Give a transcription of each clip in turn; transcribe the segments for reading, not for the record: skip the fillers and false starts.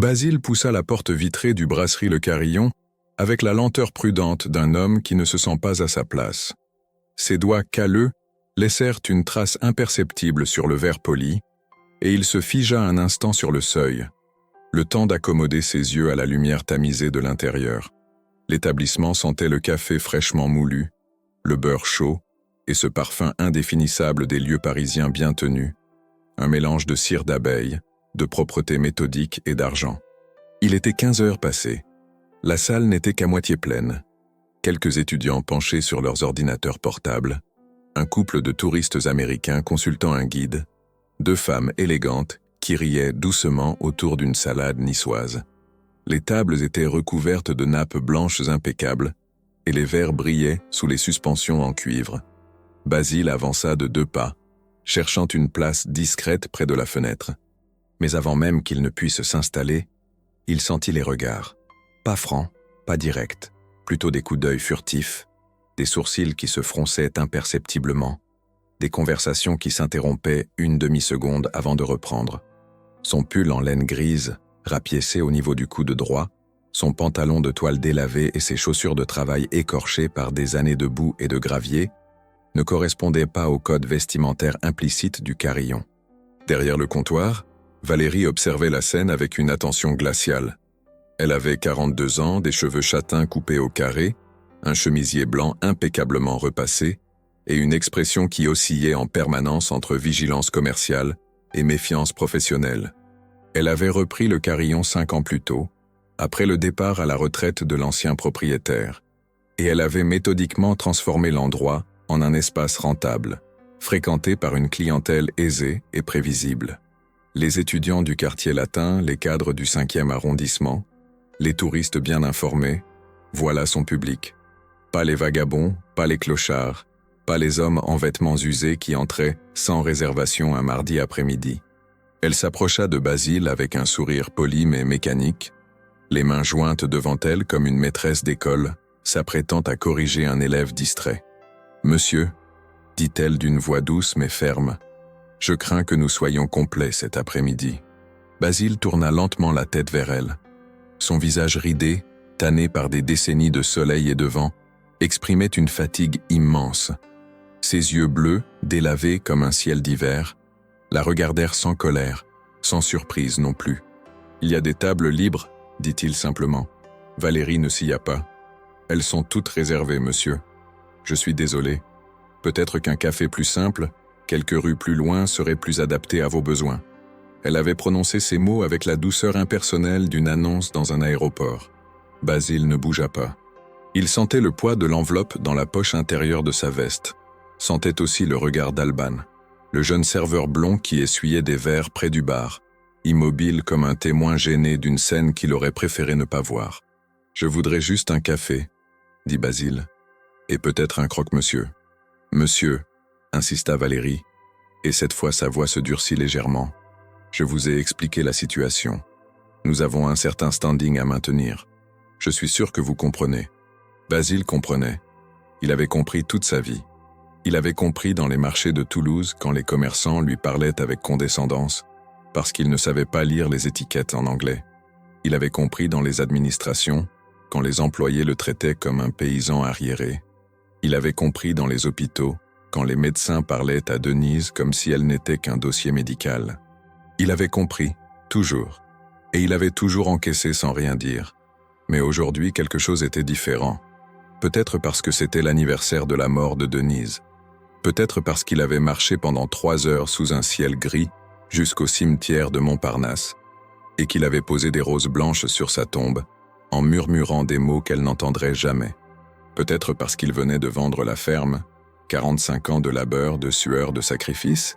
Basile poussa la porte vitrée du brasserie Le Carillon avec la lenteur prudente d'un homme qui ne se sent pas à sa place. Ses doigts calleux laissèrent une trace imperceptible sur le verre poli, et il se figea un instant sur le seuil, le temps d'accommoder ses yeux à la lumière tamisée de l'intérieur. L'établissement sentait le café fraîchement moulu, le beurre chaud et ce parfum indéfinissable des lieux parisiens bien tenus, un mélange de cire d'abeille, de propreté méthodique et d'argent. Il était 15 heures passées. La salle n'était qu'à moitié pleine. Quelques étudiants penchés sur leurs ordinateurs portables, un couple de touristes américains consultant un guide, 2 femmes élégantes qui riaient doucement autour d'une salade niçoise. Les tables étaient recouvertes de nappes blanches impeccables et les verres brillaient sous les suspensions en cuivre. Basile avança de 2 pas, cherchant une place discrète près de la fenêtre. Mais avant même qu'il ne puisse s'installer, il sentit les regards. Pas francs, pas directs, plutôt des coups d'œil furtifs, des sourcils qui se fronçaient imperceptiblement, des conversations qui s'interrompaient une demi-seconde avant de reprendre. Son pull en laine grise, rapiécé au niveau du coude droit, son pantalon de toile délavé et ses chaussures de travail écorchées par des années de boue et de gravier ne correspondaient pas au code vestimentaire implicite du Carillon. Derrière le comptoir, Valérie observait la scène avec une attention glaciale. Elle avait 42 ans, des cheveux châtains coupés au carré, un chemisier blanc impeccablement repassé et une expression qui oscillait en permanence entre vigilance commerciale et méfiance professionnelle. Elle avait repris le Carillon 5 ans plus tôt, après le départ à la retraite de l'ancien propriétaire, et elle avait méthodiquement transformé l'endroit en un espace rentable, fréquenté par une clientèle aisée et prévisible. Les étudiants du quartier latin, les cadres du 5e arrondissement, les touristes bien informés, voilà son public. Pas les vagabonds, pas les clochards, pas les hommes en vêtements usés qui entraient sans réservation un mardi après-midi. Elle s'approcha de Basile avec un sourire poli mais mécanique, les mains jointes devant elle comme une maîtresse d'école, s'apprêtant à corriger un élève distrait. « Monsieur », dit-elle d'une voix douce mais ferme, « je crains que nous soyons complets cet après-midi. » Basile tourna lentement la tête vers elle. Son visage ridé, tanné par des décennies de soleil et de vent, exprimait une fatigue immense. Ses yeux bleus, délavés comme un ciel d'hiver, la regardèrent sans colère, sans surprise non plus. « Il y a des tables libres, dit-il simplement. Valérie ne s'y a pas. Elles sont toutes réservées, monsieur. Je suis désolé. Peut-être qu'un café plus simple, quelques rues plus loin, serait plus adapté à vos besoins. » Elle avait prononcé ces mots avec la douceur impersonnelle d'une annonce dans un aéroport. Basile ne bougea pas. Il sentait le poids de l'enveloppe dans la poche intérieure de sa veste. Sentait aussi le regard d'Alban, le jeune serveur blond qui essuyait des verres près du bar, immobile comme un témoin gêné d'une scène qu'il aurait préféré ne pas voir. « Je voudrais juste un café, » dit Basile. « Et peut-être un croque-monsieur. »« Monsieur, » insista Valérie, et cette fois sa voix se durcit légèrement. « Je vous ai expliqué la situation. Nous avons un certain standing à maintenir. Je suis sûr que vous comprenez. » Basile comprenait. Il avait compris toute sa vie. Il avait compris dans les marchés de Toulouse quand les commerçants lui parlaient avec condescendance, parce qu'ils ne savaient pas lire les étiquettes en anglais. Il avait compris dans les administrations, quand les employés le traitaient comme un paysan arriéré. Il avait compris dans les hôpitaux, quand les médecins parlaient à Denise comme si elle n'était qu'un dossier médical. Il avait compris, toujours, et il avait toujours encaissé sans rien dire. Mais aujourd'hui, quelque chose était différent. Peut-être parce que c'était l'anniversaire de la mort de Denise. Peut-être parce qu'il avait marché pendant 3 heures sous un ciel gris jusqu'au cimetière de Montparnasse, et qu'il avait posé des roses blanches sur sa tombe, en murmurant des mots qu'elle n'entendrait jamais. Peut-être parce qu'il venait de vendre la ferme, 45 ans de labeur, de sueur, de sacrifice,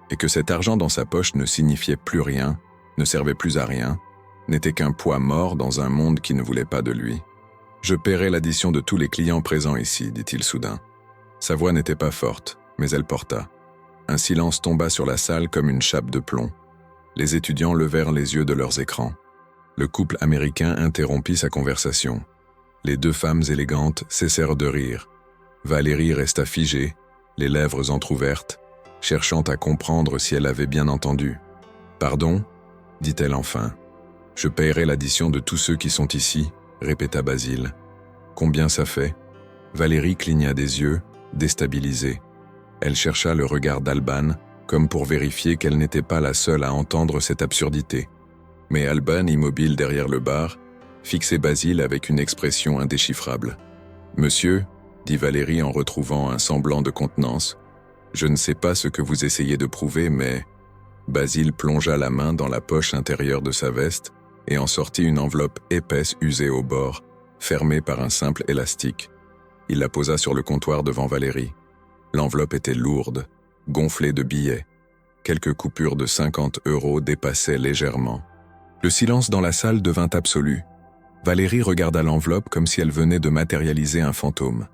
et que cet argent dans sa poche ne signifiait plus rien, ne servait plus à rien, n'était qu'un poids mort dans un monde qui ne voulait pas de lui. « Je paierai l'addition de tous les clients présents ici, » dit-il soudain. Sa voix n'était pas forte, mais elle porta. Un silence tomba sur la salle comme une chape de plomb. Les étudiants levèrent les yeux de leurs écrans. Le couple américain interrompit sa conversation. Les 2 femmes élégantes cessèrent de rire. Valérie resta figée, les lèvres entr'ouvertes, cherchant à comprendre si elle avait bien entendu. « Pardon ?» dit-elle enfin. Je paierai l'addition de tous ceux qui sont ici, répéta Basile. Combien ça fait? Valérie cligna des yeux, déstabilisée. Elle chercha le regard d'Alban, comme pour vérifier qu'elle n'était pas la seule à entendre cette absurdité. Mais Alban, immobile derrière le bar, fixait Basile avec une expression indéchiffrable. « Monsieur, » dit Valérie en retrouvant un semblant de contenance, « je ne sais pas ce que vous essayez de prouver, mais… » Basile plongea la main dans la poche intérieure de sa veste et en sortit une enveloppe épaisse usée au bord, fermée par un simple élastique. Il la posa sur le comptoir devant Valérie. L'enveloppe était lourde, gonflée de billets. Quelques coupures de 50 € dépassaient légèrement. Le silence dans la salle devint absolu. Valérie regarda l'enveloppe comme si elle venait de matérialiser un fantôme.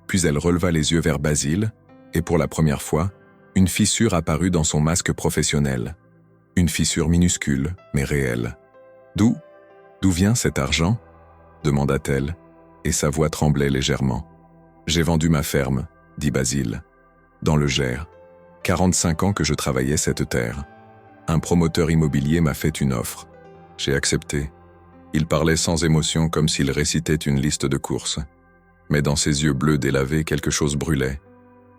Puis elle releva les yeux vers Basile, et pour la première fois, une fissure apparut dans son masque professionnel. Une fissure minuscule, mais réelle. « D'où vient cet argent ?» demanda-t-elle, et sa voix tremblait légèrement. « J'ai vendu ma ferme, » dit Basile. « Dans le Gers. 45 ans que je travaillais cette terre. Un promoteur immobilier m'a fait une offre. J'ai accepté. Il parlait sans émotion comme s'il récitait une liste de courses. Mais dans ses yeux bleus délavés, quelque chose brûlait.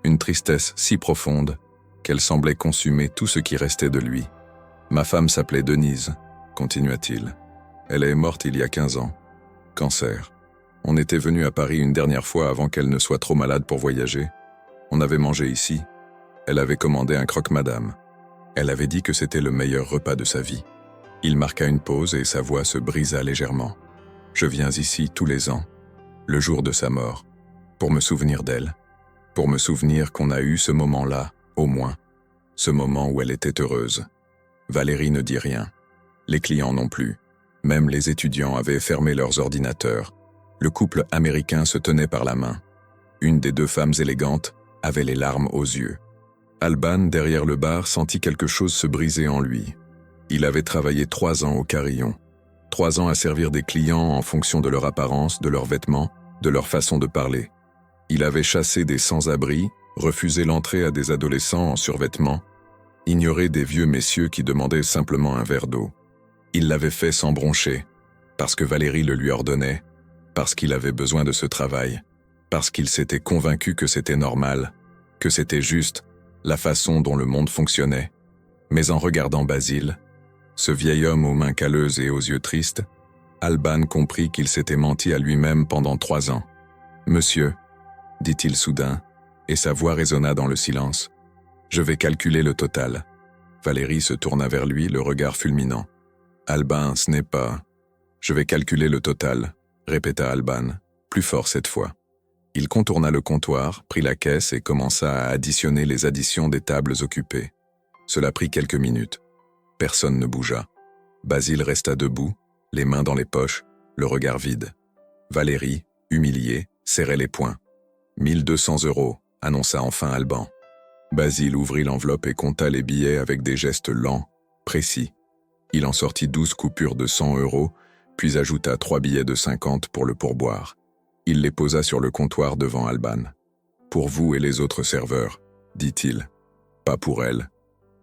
Une tristesse si profonde qu'elle semblait consumer tout ce qui restait de lui. « Ma femme s'appelait Denise, » continua-t-il. « Elle est morte il y a 15 ans. Cancer. On était venu à Paris une dernière fois avant qu'elle ne soit trop malade pour voyager. On avait mangé ici. Elle avait commandé un croque-madame. Elle avait dit que c'était le meilleur repas de sa vie. Il marqua une pause et sa voix se brisa légèrement. Je viens ici tous les ans, le jour de sa mort, pour me souvenir d'elle. Pour me souvenir qu'on a eu ce moment-là, au moins. Ce moment où elle était heureuse. Valérie ne dit rien. Les clients non plus. Même les étudiants avaient fermé leurs ordinateurs. Le couple américain se tenait par la main. Une des deux femmes élégantes avait les larmes aux yeux. Alban, derrière le bar, sentit quelque chose se briser en lui. Il avait travaillé 3 ans au Carillon. 3 ans à servir des clients en fonction de leur apparence, de leurs vêtements, de leur façon de parler. Il avait chassé des sans-abri, refusé l'entrée à des adolescents en survêtement, ignoré des vieux messieurs qui demandaient simplement un verre d'eau. Il l'avait fait sans broncher, parce que Valérie le lui ordonnait, parce qu'il avait besoin de ce travail, parce qu'il s'était convaincu que c'était normal, que c'était juste, la façon dont le monde fonctionnait. Mais en regardant Basile, ce vieil homme aux mains calleuses et aux yeux tristes, Alban comprit qu'il s'était menti à lui-même pendant 3 ans. « Monsieur, » dit-il soudain, et sa voix résonna dans le silence. « Je vais calculer le total. » Valérie se tourna vers lui, le regard fulminant. « Alban, ce n'est pas… »« Je vais calculer le total, » répéta Alban, plus fort cette fois. Il contourna le comptoir, prit la caisse et commença à additionner les additions des tables occupées. Cela prit quelques minutes. Personne ne bougea. Basile resta debout, les mains dans les poches, le regard vide. Valérie, humiliée, serrait les poings. « 1200 €, annonça enfin Alban. Basile ouvrit l'enveloppe et compta les billets avec des gestes lents, précis. Il en sortit 12 coupures de 100 €, puis ajouta 3 billets de 50 pour le pourboire. Il les posa sur le comptoir devant Alban. « Pour vous et les autres serveurs, » dit-il. « Pas pour elle. »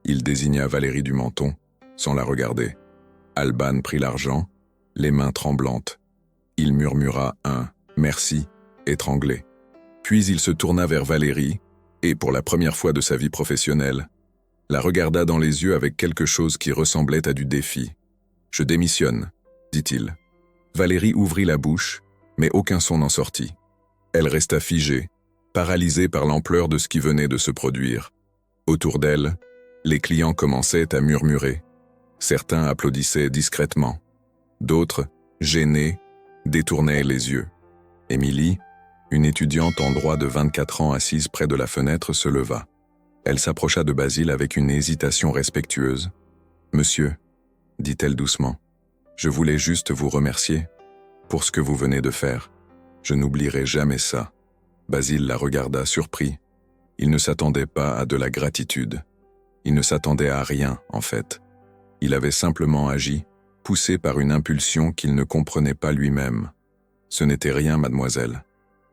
Il désigna Valérie du menton, sans la regarder. Alban prit l'argent, les mains tremblantes. Il murmura un « merci » étranglé. Puis il se tourna vers Valérie, et pour la première fois de sa vie professionnelle, la regarda dans les yeux avec quelque chose qui ressemblait à du défi. « Je démissionne », dit-il. Valérie ouvrit la bouche, mais aucun son n'en sortit. Elle resta figée, paralysée par l'ampleur de ce qui venait de se produire. Autour d'elle, les clients commençaient à murmurer. Certains applaudissaient discrètement. D'autres, gênés, détournaient les yeux. Émilie, une étudiante en droit de 24 ans assise près de la fenêtre, se leva. Elle s'approcha de Basile avec une hésitation respectueuse. « Monsieur, » dit-elle doucement, « je voulais juste vous remercier pour ce que vous venez de faire. Je n'oublierai jamais ça. » Basile la regarda surpris. Il ne s'attendait pas à de la gratitude. Il ne s'attendait à rien, en fait. Il avait simplement agi, poussé par une impulsion qu'il ne comprenait pas lui-même. « Ce n'était rien, mademoiselle, »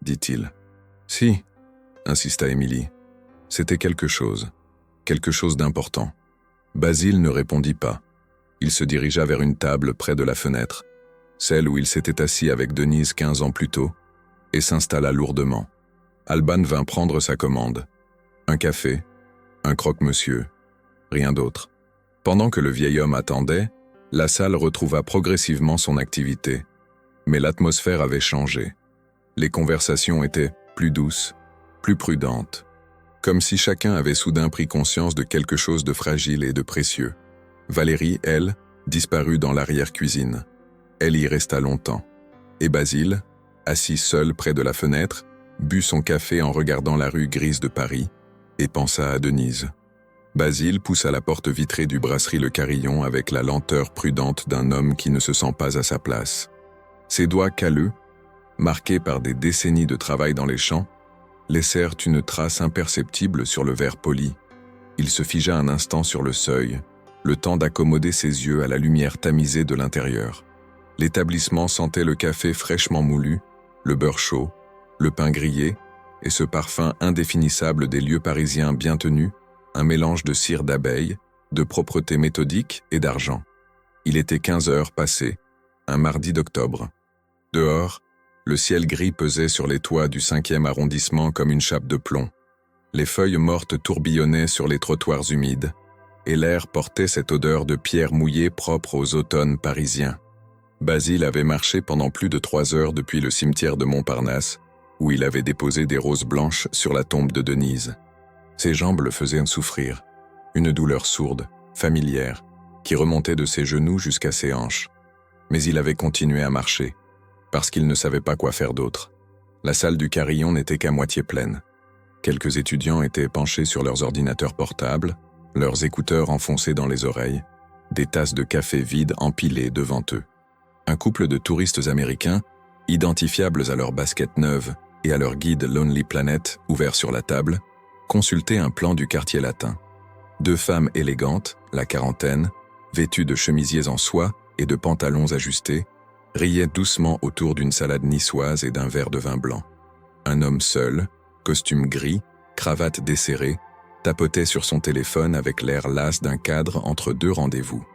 dit-il. « Si, » insista Émilie. « C'était quelque chose d'important. » Basile ne répondit pas. Il se dirigea vers une table près de la fenêtre, celle où il s'était assis avec Denise 15 ans plus tôt, et s'installa lourdement. Alban vint prendre sa commande. Un café, un croque-monsieur, rien d'autre. Pendant que le vieil homme attendait, la salle retrouva progressivement son activité. Mais l'atmosphère avait changé. Les conversations étaient plus douces, plus prudentes, comme si chacun avait soudain pris conscience de quelque chose de fragile et de précieux. Valérie, elle, disparut dans l'arrière-cuisine. Elle y resta longtemps. Et Basile, assis seul près de la fenêtre, but son café en regardant la rue grise de Paris et pensa à Denise. Basile poussa la porte vitrée du brasserie Le Carillon avec la lenteur prudente d'un homme qui ne se sent pas à sa place. Ses doigts calleux, marqués par des décennies de travail dans les champs, laissèrent une trace imperceptible sur le verre poli. Il se figea un instant sur le seuil, le temps d'accommoder ses yeux à la lumière tamisée de l'intérieur. L'établissement sentait le café fraîchement moulu, le beurre chaud, le pain grillé et ce parfum indéfinissable des lieux parisiens bien tenus, un mélange de cire d'abeille, de propreté méthodique et d'argent. Il était 15 heures passées, un mardi d'octobre. Dehors, le ciel gris pesait sur les toits du 5e arrondissement comme une chape de plomb. Les feuilles mortes tourbillonnaient sur les trottoirs humides, et l'air portait cette odeur de pierre mouillée propre aux automnes parisiens. Basile avait marché pendant plus de 3 heures depuis le cimetière de Montparnasse, où il avait déposé des roses blanches sur la tombe de Denise. Ses jambes le faisaient souffrir, une douleur sourde, familière, qui remontait de ses genoux jusqu'à ses hanches. Mais il avait continué à marcher, parce qu'il ne savait pas quoi faire d'autre. La salle du Carillon n'était qu'à moitié pleine. Quelques étudiants étaient penchés sur leurs ordinateurs portables, leurs écouteurs enfoncés dans les oreilles, des tasses de café vides empilées devant eux. Un couple de touristes américains, identifiables à leurs baskets neuves et à leur guide Lonely Planet ouvert sur la table, consultaient un plan du quartier latin. 2 femmes élégantes, la quarantaine, vêtues de chemisiers en soie et de pantalons ajustés, riaient doucement autour d'une salade niçoise et d'un verre de vin blanc. Un homme seul, costume gris, cravate desserrée, tapotait sur son téléphone avec l'air las d'un cadre entre 2 rendez-vous.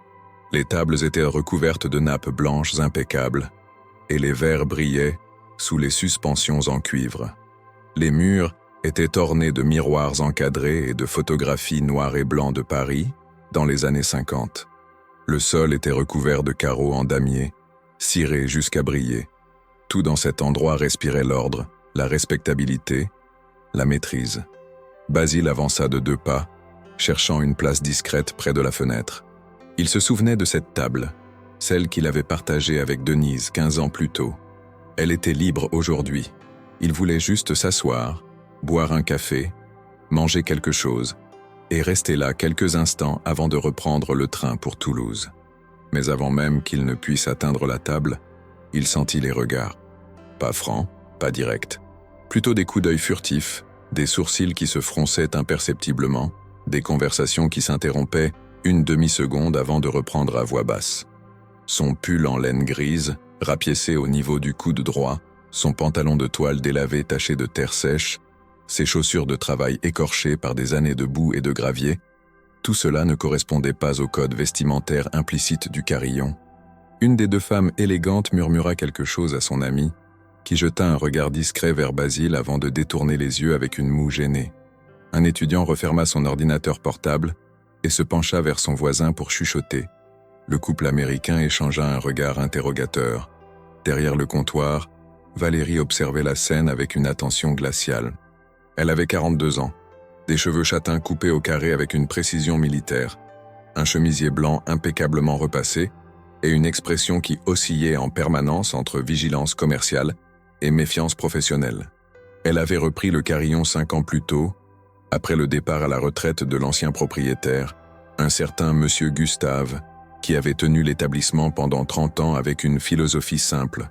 Les tables étaient recouvertes de nappes blanches impeccables, et les verres brillaient sous les suspensions en cuivre. Les murs étaient ornés de miroirs encadrés et de photographies noires et blancs de Paris dans les années 50. Le sol était recouvert de carreaux en damier, cirés jusqu'à briller. Tout dans cet endroit respirait l'ordre, la respectabilité, la maîtrise. Basile avança de 2 pas, cherchant une place discrète près de la fenêtre. Il se souvenait de cette table, celle qu'il avait partagée avec Denise 15 ans plus tôt. Elle était libre aujourd'hui. Il voulait juste s'asseoir, boire un café, manger quelque chose, et rester là quelques instants avant de reprendre le train pour Toulouse. Mais avant même qu'il ne puisse atteindre la table, il sentit les regards. Pas francs, pas directs. Plutôt des coups d'œil furtifs, des sourcils qui se fronçaient imperceptiblement, des conversations qui s'interrompaient une demi-seconde avant de reprendre à voix basse. Son pull en laine grise, rapiécé au niveau du coude droit, son pantalon de toile délavé taché de terre sèche, ses chaussures de travail écorchées par des années de boue et de gravier, tout cela ne correspondait pas au code vestimentaire implicite du Carillon. Une des 2 femmes élégantes murmura quelque chose à son amie, qui jeta un regard discret vers Basile avant de détourner les yeux avec une moue gênée. Un étudiant referma son ordinateur portable et se pencha vers son voisin pour chuchoter. Le couple américain échangea un regard interrogateur. Derrière le comptoir, Valérie observait la scène avec une attention glaciale. Elle avait 42 ans, des cheveux châtains coupés au carré avec une précision militaire, un chemisier blanc impeccablement repassé et une expression qui oscillait en permanence entre vigilance commerciale et méfiance professionnelle. Elle avait repris le Carillon 5 ans plus tôt, après le départ à la retraite de l'ancien propriétaire, un certain monsieur Gustave, qui avait tenu l'établissement pendant 30 ans avec une philosophie simple.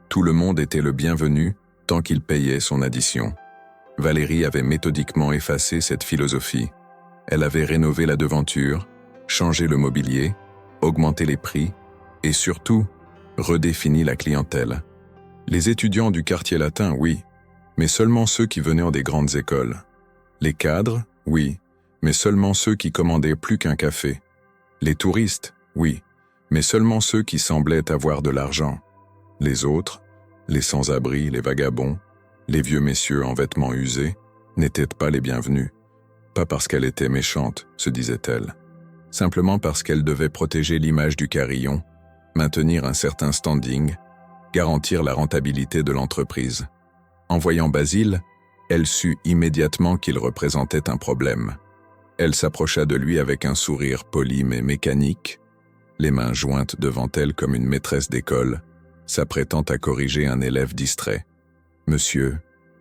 Tout le monde était le bienvenu tant qu'il payait son addition. Valérie avait méthodiquement effacé cette philosophie. Elle avait rénové la devanture, changé le mobilier, augmenté les prix et surtout, redéfini la clientèle. Les étudiants du quartier latin, oui, mais seulement ceux qui venaient des grandes écoles. Les cadres, oui, mais seulement ceux qui commandaient plus qu'un café. Les touristes, oui, mais seulement ceux qui semblaient avoir de l'argent. Les autres, les sans-abri, les vagabonds, les vieux messieurs en vêtements usés, n'étaient pas les bienvenus. Pas parce qu'elle était méchante, se disait-elle. Simplement parce qu'elle devait protéger l'image du carillon, maintenir un certain standing, garantir la rentabilité de l'entreprise. En voyant Basile, elle sut immédiatement qu'il représentait un problème. Elle s'approcha de lui avec un sourire poli mais mécanique, les mains jointes devant elle comme une maîtresse d'école, s'apprêtant à corriger un élève distrait. « Monsieur,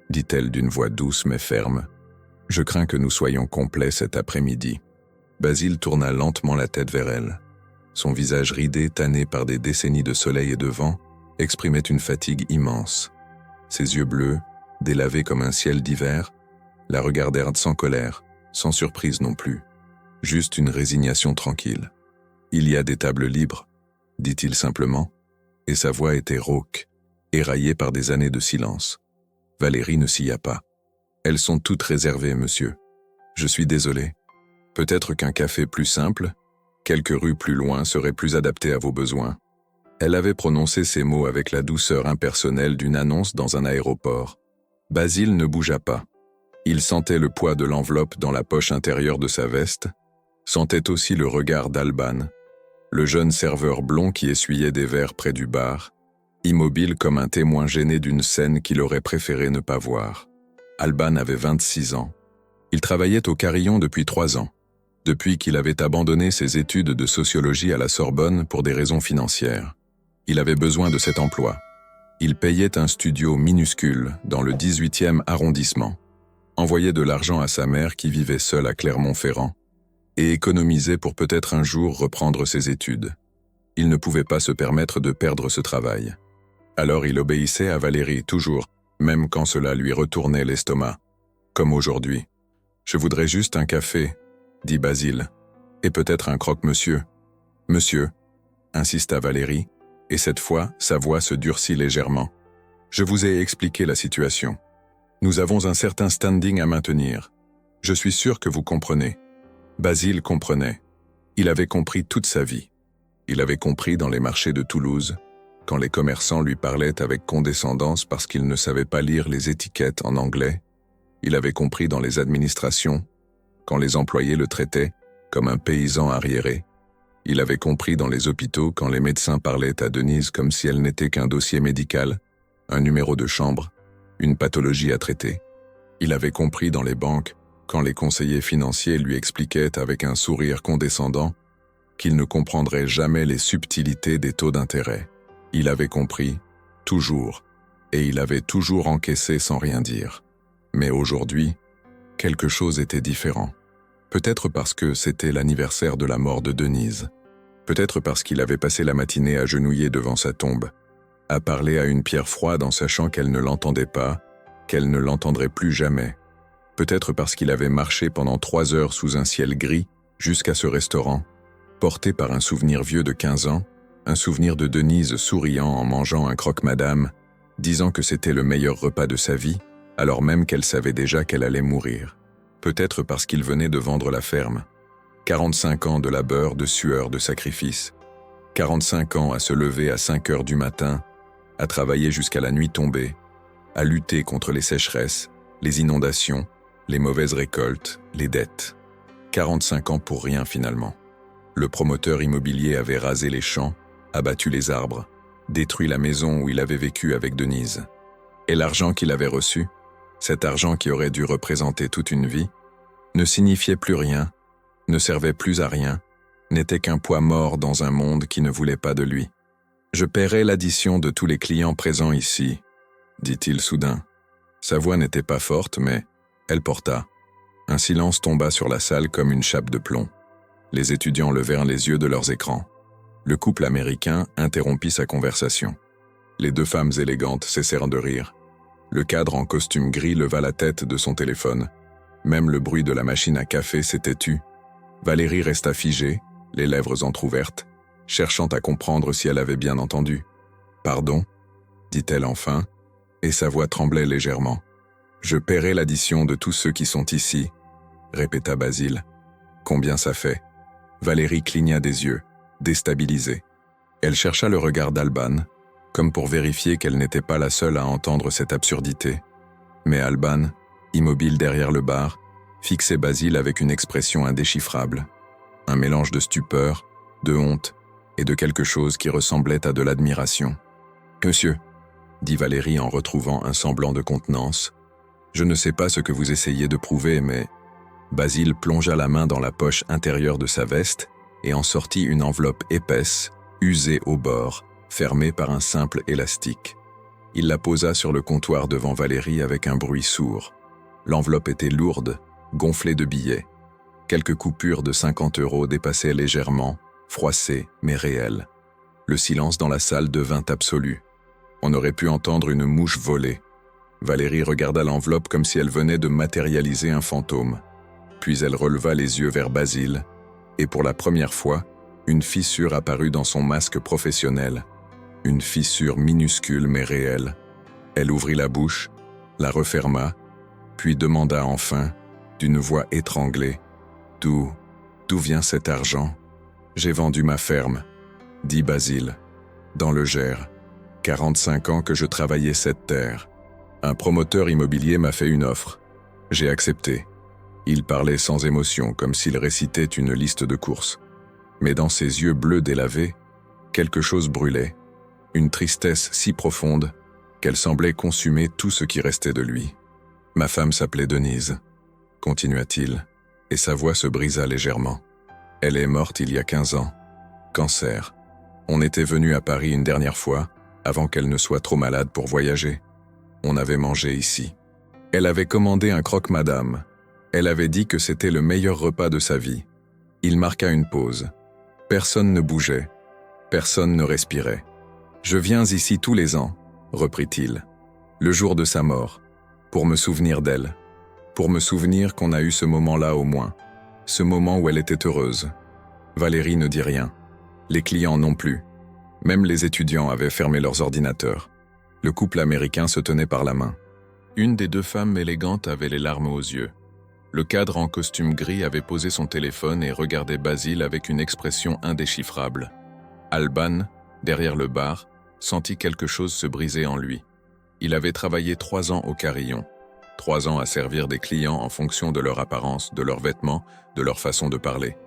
dit-elle d'une voix douce mais ferme, je crains que nous soyons complets cet après-midi. » Basile tourna lentement la tête vers elle. Son visage ridé, tanné par des décennies de soleil et de vent, exprimait une fatigue immense. Ses yeux bleus, délavés comme un ciel d'hiver, la regardèrent sans colère, sans surprise non plus. Juste une résignation tranquille. « Il y a des tables libres, » dit-il simplement, et sa voix était rauque, éraillée par des années de silence. Valérie ne s'y a pas. « Elles sont toutes réservées, monsieur. Je suis désolé. Peut-être qu'un café plus simple, quelques rues plus loin serait plus adapté à vos besoins. » Elle avait prononcé ces mots avec la douceur impersonnelle d'une annonce dans un aéroport. Basile ne bougea pas. Il sentait le poids de l'enveloppe dans la poche intérieure de sa veste, sentait aussi le regard d'Alban, le jeune serveur blond qui essuyait des verres près du bar, immobile comme un témoin gêné d'une scène qu'il aurait préféré ne pas voir. Alban avait 26 ans. Il travaillait au Carillon depuis 3 ans, depuis qu'il avait abandonné ses études de sociologie à la Sorbonne pour des raisons financières. Il avait besoin de cet emploi. Il payait un studio minuscule dans le 18e arrondissement, envoyait de l'argent à sa mère qui vivait seule à Clermont-Ferrand, et économisait pour peut-être un jour reprendre ses études. Il ne pouvait pas se permettre de perdre ce travail. Alors il obéissait à Valérie toujours, même quand cela lui retournait l'estomac, comme aujourd'hui. « Je voudrais juste un café, » dit Basile, « et peut-être un croque-monsieur. »« Monsieur, » insista Valérie, et cette fois, sa voix se durcit légèrement. « Je vous ai expliqué la situation. Nous avons un certain standing à maintenir. Je suis sûr que vous comprenez. » Basile comprenait. Il avait compris toute sa vie. Il avait compris dans les marchés de Toulouse, quand les commerçants lui parlaient avec condescendance parce qu'ils ne savaient pas lire les étiquettes en anglais. Il avait compris dans les administrations, quand les employés le traitaient comme un paysan arriéré. Il avait compris dans les hôpitaux quand les médecins parlaient à Denise comme si elle n'était qu'un dossier médical, un numéro de chambre, une pathologie à traiter. Il avait compris dans les banques quand les conseillers financiers lui expliquaient avec un sourire condescendant qu'il ne comprendrait jamais les subtilités des taux d'intérêt. Il avait compris, toujours, et il avait toujours encaissé sans rien dire. Mais aujourd'hui, quelque chose était différent. Peut-être parce que c'était l'anniversaire de la mort de Denise. Peut-être parce qu'il avait passé la matinée agenouillé devant sa tombe, à parler à une pierre froide en sachant qu'elle ne l'entendait pas, qu'elle ne l'entendrait plus jamais. Peut-être parce qu'il avait marché pendant 3 heures sous un ciel gris jusqu'à ce restaurant, porté par un souvenir vieux de 15 ans, un souvenir de Denise souriant en mangeant un croque-madame, disant que c'était le meilleur repas de sa vie, alors même qu'elle savait déjà qu'elle allait mourir. Peut-être parce qu'il venait de vendre la ferme. 45 ans de labeur, de sueur, de sacrifice. 45 ans à se lever à 5 heures du matin, à travailler jusqu'à la nuit tombée, à lutter contre les sécheresses, les inondations, les mauvaises récoltes, les dettes. 45 ans pour rien finalement. Le promoteur immobilier avait rasé les champs, abattu les arbres, détruit la maison où il avait vécu avec Denise. Et l'argent qu'il avait reçu, cet argent qui aurait dû représenter toute une vie, ne signifiait plus rien, ne servait plus à rien, n'était qu'un poids mort dans un monde qui ne voulait pas de lui. « Je paierai l'addition de tous les clients présents ici », dit-il soudain. Sa voix n'était pas forte, mais elle porta. Un silence tomba sur la salle comme une chape de plomb. Les étudiants levèrent les yeux de leurs écrans. Le couple américain interrompit sa conversation. Les 2 femmes élégantes cessèrent de rire. Le cadre en costume gris leva la tête de son téléphone. Même le bruit de la machine à café s'était tu. Valérie resta figée, les lèvres entr'ouvertes, cherchant à comprendre si elle avait bien entendu. « Pardon ?» dit-elle enfin, et sa voix tremblait légèrement. « Je paierai l'addition de tous ceux qui sont ici », répéta Basile. « Combien ça fait ?» Valérie cligna des yeux, déstabilisée. Elle chercha le regard d'Alban, comme pour vérifier qu'elle n'était pas la seule à entendre cette absurdité. Mais Alban, immobile derrière le bar, fixait Basile avec une expression indéchiffrable. Un mélange de stupeur, de honte et de quelque chose qui ressemblait à de l'admiration. « Monsieur », dit Valérie en retrouvant un semblant de contenance, « je ne sais pas ce que vous essayez de prouver, mais… » Basile plongea la main dans la poche intérieure de sa veste et en sortit une enveloppe épaisse, usée au bord, fermée par un simple élastique. Il la posa sur le comptoir devant Valérie avec un bruit sourd. L'enveloppe était lourde, gonflée de billets. Quelques coupures de 50 € dépassaient légèrement, froissées mais réelles. Le silence dans la salle devint absolu. On aurait pu entendre une mouche voler. Valérie regarda l'enveloppe comme si elle venait de matérialiser un fantôme. Puis elle releva les yeux vers Basile, et pour la première fois, une fissure apparut dans son masque professionnel. Une fissure minuscule mais réelle. Elle ouvrit la bouche, la referma, puis demanda enfin, d'une voix étranglée, « D'où vient cet argent ? » « J'ai vendu ma ferme, » dit Basile. « Dans le Gers. 45 ans que je travaillais cette terre. Un promoteur immobilier m'a fait une offre. J'ai accepté. Il parlait sans émotion, comme s'il récitait une liste de courses. Mais dans ses yeux bleus délavés, quelque chose brûlait. Une tristesse si profonde qu'elle semblait consumer tout ce qui restait de lui. « Ma femme s'appelait Denise, » continua-t-il, et sa voix se brisa légèrement. « Elle est morte il y a 15 ans. Cancer. On était venu à Paris une dernière fois, avant qu'elle ne soit trop malade pour voyager. On avait mangé ici. Elle avait commandé un croque-madame. Elle avait dit que c'était le meilleur repas de sa vie. Il marqua une pause. Personne ne bougeait. Personne ne respirait. « Je viens ici tous les ans, » reprit-il, « le jour de sa mort, pour me souvenir d'elle. Pour me souvenir qu'on a eu ce moment-là au moins. Ce moment où elle était heureuse. » Valérie ne dit rien. Les clients non plus. Même les étudiants avaient fermé leurs ordinateurs. Le couple américain se tenait par la main. Une des deux femmes élégantes avait les larmes aux yeux. Le cadre en costume gris avait posé son téléphone et regardait Basile avec une expression indéchiffrable. Alban, derrière le bar, sentit quelque chose se briser en lui. Il avait travaillé 3 ans au Carillon. 3 ans à servir des clients en fonction de leur apparence, de leurs vêtements, de leur façon de parler.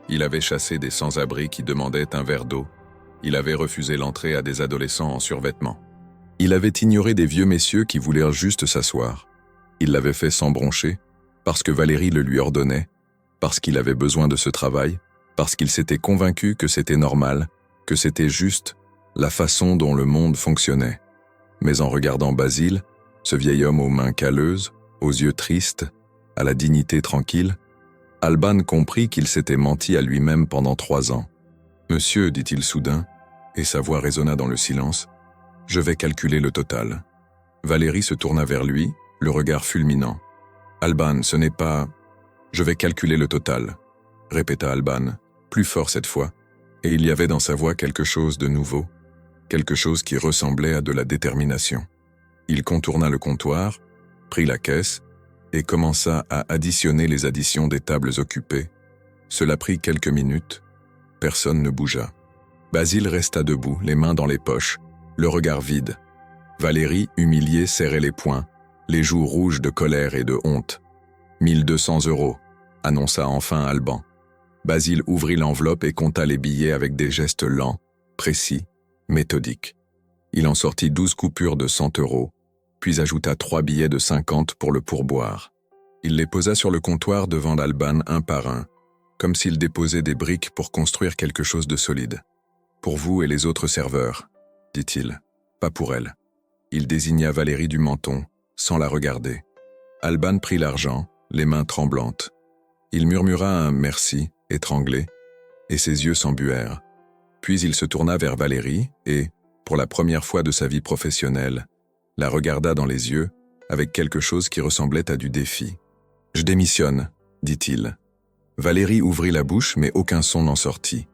Il avait chassé des sans-abri qui demandaient un verre d'eau. Il avait refusé l'entrée à des adolescents en survêtement. Il avait ignoré des vieux messieurs qui voulaient juste s'asseoir. Il l'avait fait sans broncher, parce que Valérie le lui ordonnait, parce qu'il avait besoin de ce travail, parce qu'il s'était convaincu que c'était normal, que c'était juste, la façon dont le monde fonctionnait. Mais en regardant Basile, ce vieil homme aux mains calleuses, aux yeux tristes, à la dignité tranquille, Alban comprit qu'il s'était menti à lui-même pendant 3 ans. « Monsieur, dit-il soudain, et sa voix résonna dans le silence, « je vais calculer le total. » Valérie se tourna vers lui, le regard fulminant. « Alban, ce n'est pas… Je vais calculer le total, » répéta Alban, plus fort cette fois, et il y avait dans sa voix quelque chose de nouveau, quelque chose qui ressemblait à de la détermination. Il contourna le comptoir, prit la caisse et commença à additionner les additions des tables occupées. Cela prit quelques minutes. Personne ne bougea. Basile resta debout, les mains dans les poches, le regard vide. Valérie, humiliée, serrait les poings, les joues rouges de colère et de honte. « 1200 €, annonça enfin Alban. Basile ouvrit l'enveloppe et compta les billets avec des gestes lents, précis, méthodiques. Il en sortit 12 coupures de 100 €, puis ajouta 3 billets de 50 pour le pourboire. Il les posa sur le comptoir devant Alban un par un, comme s'il déposait des briques pour construire quelque chose de solide. « Pour vous et les autres serveurs, » dit-il, « pas pour elle. » Il désigna Valérie du menton, sans la regarder. Alban prit l'argent, les mains tremblantes. Il murmura un « merci » étranglé, et ses yeux s'embuèrent. Puis il se tourna vers Valérie et, pour la première fois de sa vie professionnelle, la regarda dans les yeux avec quelque chose qui ressemblait à du défi. « Je démissionne, » dit-il. Valérie ouvrit la bouche, mais aucun son n'en sortit.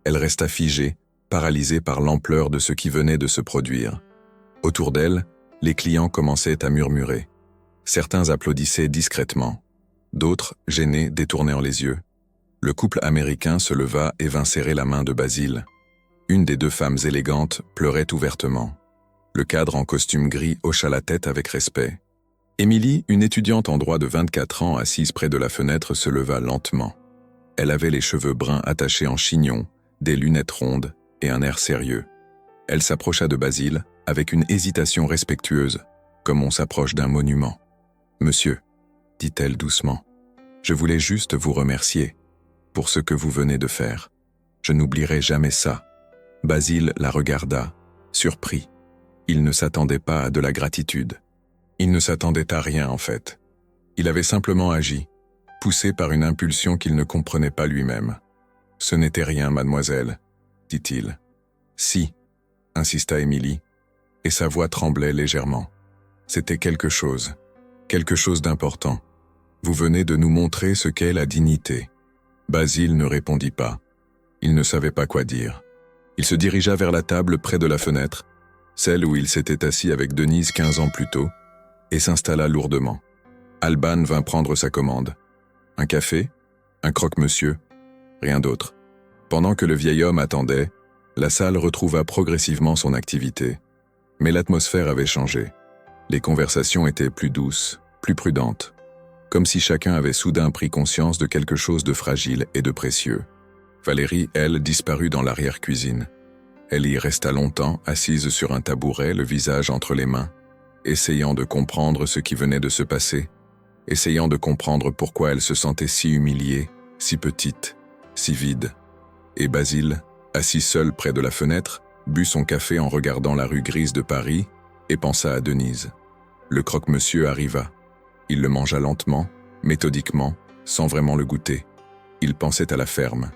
Elle resta figée, paralysée par l'ampleur de ce qui venait de se produire. Autour d'elle, les clients commençaient à murmurer. Certains applaudissaient discrètement. D'autres, gênés, détournèrent les yeux. Le couple américain se leva et vint serrer la main de Basile. Une des deux femmes élégantes pleurait ouvertement. Le cadre en costume gris hocha la tête avec respect. Émilie, une étudiante en droit de 24 ans assise près de la fenêtre, se leva lentement. Elle avait les cheveux bruns attachés en chignon, des lunettes rondes et un air sérieux. Elle s'approcha de Basile avec une hésitation respectueuse, comme on s'approche d'un monument. « Monsieur, » dit-elle doucement, « je voulais juste vous remercier pour ce que vous venez de faire. Je n'oublierai jamais ça. » Basile la regarda, surpris. Il ne s'attendait pas à de la gratitude. Il ne s'attendait à rien en fait. Il avait simplement agi, poussé par une impulsion qu'il ne comprenait pas lui-même. « Ce n'était rien, mademoiselle, » dit-il. « Si, » insista Émilie, et sa voix tremblait légèrement. « C'était quelque chose d'important. Vous venez de nous montrer ce qu'est la dignité. » Basile ne répondit pas. Il ne savait pas quoi dire. Il se dirigea vers la table près de la fenêtre, celle où il s'était assis avec Denise 15 ans plus tôt, et s'installa lourdement. Alban vint prendre sa commande. Un café, un croque-monsieur, rien d'autre. Pendant que le vieil homme attendait, la salle retrouva progressivement son activité. Mais l'atmosphère avait changé. Les conversations étaient plus douces, plus prudentes, comme si chacun avait soudain pris conscience de quelque chose de fragile et de précieux. Valérie, elle, disparut dans l'arrière-cuisine. Elle y resta longtemps, assise sur un tabouret, le visage entre les mains, essayant de comprendre ce qui venait de se passer, essayant de comprendre pourquoi elle se sentait si humiliée, si petite, si vide. Et Basile, assis seul près de la fenêtre, but son café en regardant la rue grise de Paris et pensa à Denise. Le croque-monsieur arriva. Il le mangea lentement, méthodiquement, sans vraiment le goûter. Il pensait à la ferme.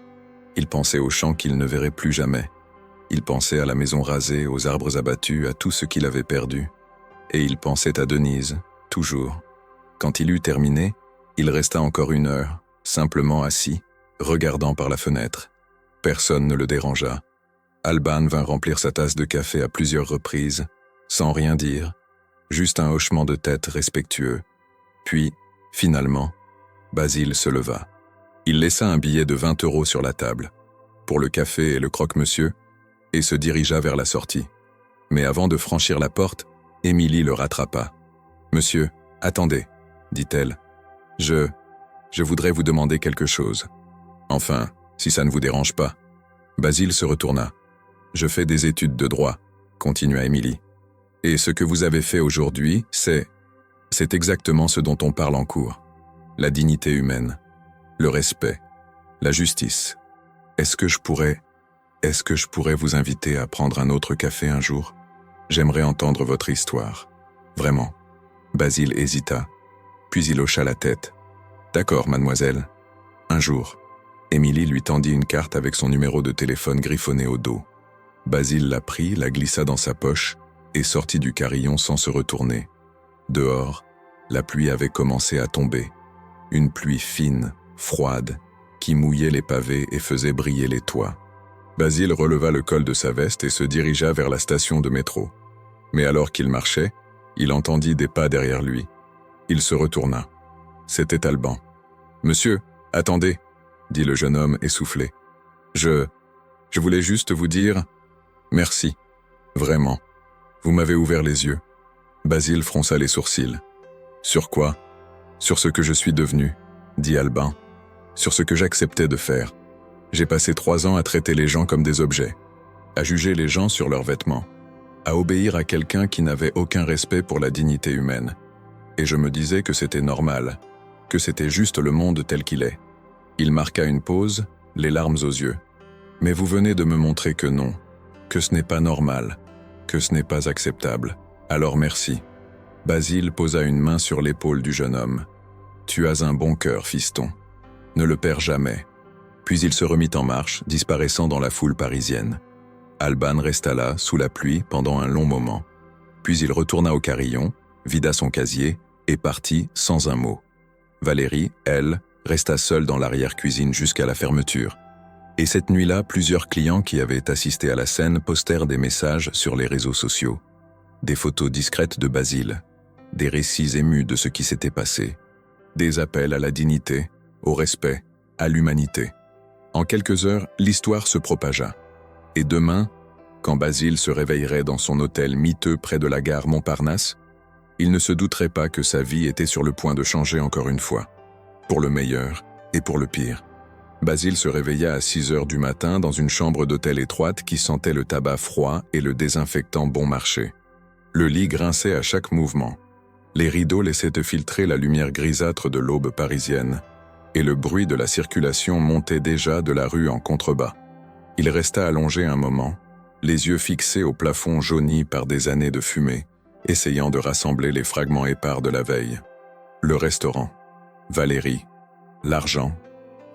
Il pensait aux champs qu'il ne verrait plus jamais. Il pensait à la maison rasée, aux arbres abattus, à tout ce qu'il avait perdu. Et il pensait à Denise, toujours. Quand il eut terminé, il resta encore 1 heure, simplement assis, regardant par la fenêtre. Personne ne le dérangea. Alban vint remplir sa tasse de café à plusieurs reprises, sans rien dire, juste un hochement de tête respectueux. Puis, finalement, Basile se leva. Il laissa un billet de 20 € sur la table, pour le café et le croque-monsieur, et se dirigea vers la sortie. Mais avant de franchir la porte, Émilie le rattrapa. « Monsieur, attendez, » dit-elle. « Je voudrais vous demander quelque chose. Enfin, si ça ne vous dérange pas. » Basile se retourna. « Je fais des études de droit, » continua Émilie. « Et ce que vous avez fait aujourd'hui, c'est exactement ce dont on parle en cours. La dignité humaine, le respect, la justice. Est-ce que je pourrais vous inviter à prendre un autre café un jour? J'aimerais entendre votre histoire. Vraiment. » Basile hésita, puis il hocha la tête. « D'accord, mademoiselle. Un jour. » Émilie lui tendit une carte avec son numéro de téléphone griffonné au dos. Basile la prit, la glissa dans sa poche et sortit du carillon sans se retourner. Dehors, la pluie avait commencé à tomber. Une pluie fine, froide, qui mouillait les pavés et faisait briller les toits. Basile releva le col de sa veste et se dirigea vers la station de métro. Mais alors qu'il marchait, il entendit des pas derrière lui. Il se retourna. C'était Alban. « Monsieur, attendez !» dit le jeune homme essoufflé. « Je voulais juste vous dire merci, vraiment. Vous m'avez ouvert les yeux. » Basile fronça les sourcils. « Sur quoi ? Sur ce que je suis devenu, » dit Alban. « Sur ce que j'acceptais de faire. J'ai passé 3 ans à traiter les gens comme des objets, à juger les gens sur leurs vêtements, à obéir à quelqu'un qui n'avait aucun respect pour la dignité humaine. Et je me disais que c'était normal, que c'était juste le monde tel qu'il est. » Il marqua une pause, les larmes aux yeux. « Mais vous venez de me montrer que non, que ce n'est pas normal, que ce n'est pas acceptable. Alors merci. » Basile posa une main sur l'épaule du jeune homme. « Tu as un bon cœur, fiston. Ne le perds jamais. » Puis il se remit en marche, disparaissant dans la foule parisienne. Alban resta là, sous la pluie, pendant un long moment. Puis il retourna au carillon, vida son casier et partit sans un mot. Valérie, elle, resta seule dans l'arrière-cuisine jusqu'à la fermeture. Et cette nuit-là, plusieurs clients qui avaient assisté à la scène postèrent des messages sur les réseaux sociaux. Des photos discrètes de Basile, des récits émus de ce qui s'était passé, des appels à la dignité, au respect, à l'humanité. En quelques heures, l'histoire se propagea. Et demain, quand Basile se réveillerait dans son hôtel miteux près de la gare Montparnasse, il ne se douterait pas que sa vie était sur le point de changer encore une fois, pour le meilleur et pour le pire. Basile se réveilla à 6 heures du matin dans une chambre d'hôtel étroite qui sentait le tabac froid et le désinfectant bon marché. Le lit grinçait à chaque mouvement. Les rideaux laissaient filtrer la lumière grisâtre de l'aube parisienne, et le bruit de la circulation montait déjà de la rue en contrebas. Il resta allongé un moment, les yeux fixés au plafond jauni par des années de fumée, essayant de rassembler les fragments épars de la veille. Le restaurant, Valérie, l'argent,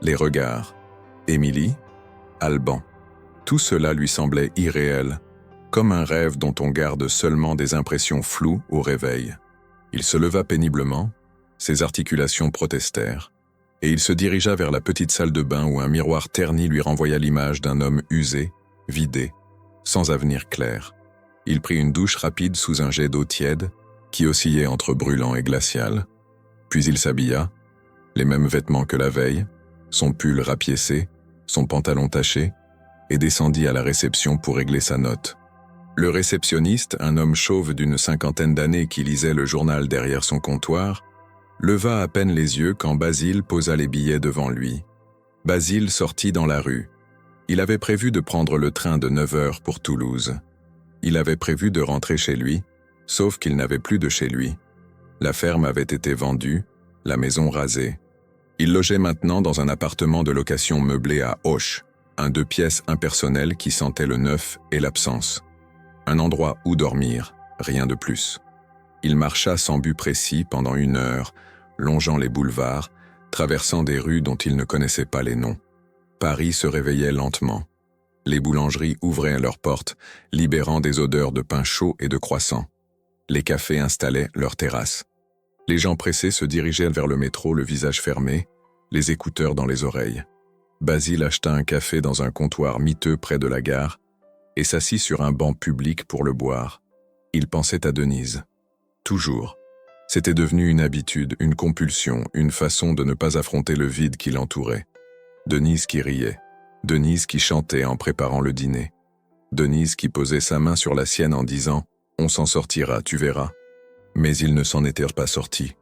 les regards, Émilie, Alban. Tout cela lui semblait irréel, comme un rêve dont on garde seulement des impressions floues au réveil. Il se leva péniblement, ses articulations protestèrent, et il se dirigea vers la petite salle de bain où un miroir terni lui renvoya l'image d'un homme usé, vidé, sans avenir clair. Il prit une douche rapide sous un jet d'eau tiède, qui oscillait entre brûlant et glacial. Puis il s'habilla, les mêmes vêtements que la veille, son pull rapiécé, son pantalon taché, et descendit à la réception pour régler sa note. Le réceptionniste, un homme chauve d'une 50aine d'années qui lisait le journal derrière son comptoir, leva à peine les yeux quand Basile posa les billets devant lui. Basile sortit dans la rue. Il avait prévu de prendre le train de 9 heures pour Toulouse. Il avait prévu de rentrer chez lui, sauf qu'il n'avait plus de chez lui. La ferme avait été vendue, la maison rasée. Il logeait maintenant dans un appartement de location meublé à Auch, un 2 pièces impersonnel qui sentait le neuf et l'absence. Un endroit où dormir, rien de plus. Il marcha sans but précis pendant 1 heure, longeant les boulevards, traversant des rues dont il ne connaissait pas les noms. Paris se réveillait lentement. Les boulangeries ouvraient leurs portes, libérant des odeurs de pain chaud et de croissants. Les cafés installaient leurs terrasses. Les gens pressés se dirigeaient vers le métro, le visage fermé, les écouteurs dans les oreilles. Basile acheta un café dans un comptoir miteux près de la gare et s'assit sur un banc public pour le boire. Il pensait à Denise. Toujours. C'était devenu une habitude, une compulsion, une façon de ne pas affronter le vide qui l'entourait. Denise qui riait. Denise qui chantait en préparant le dîner. Denise qui posait sa main sur la sienne en disant « On s'en sortira, tu verras ». Mais il ne s'en était pas sorti.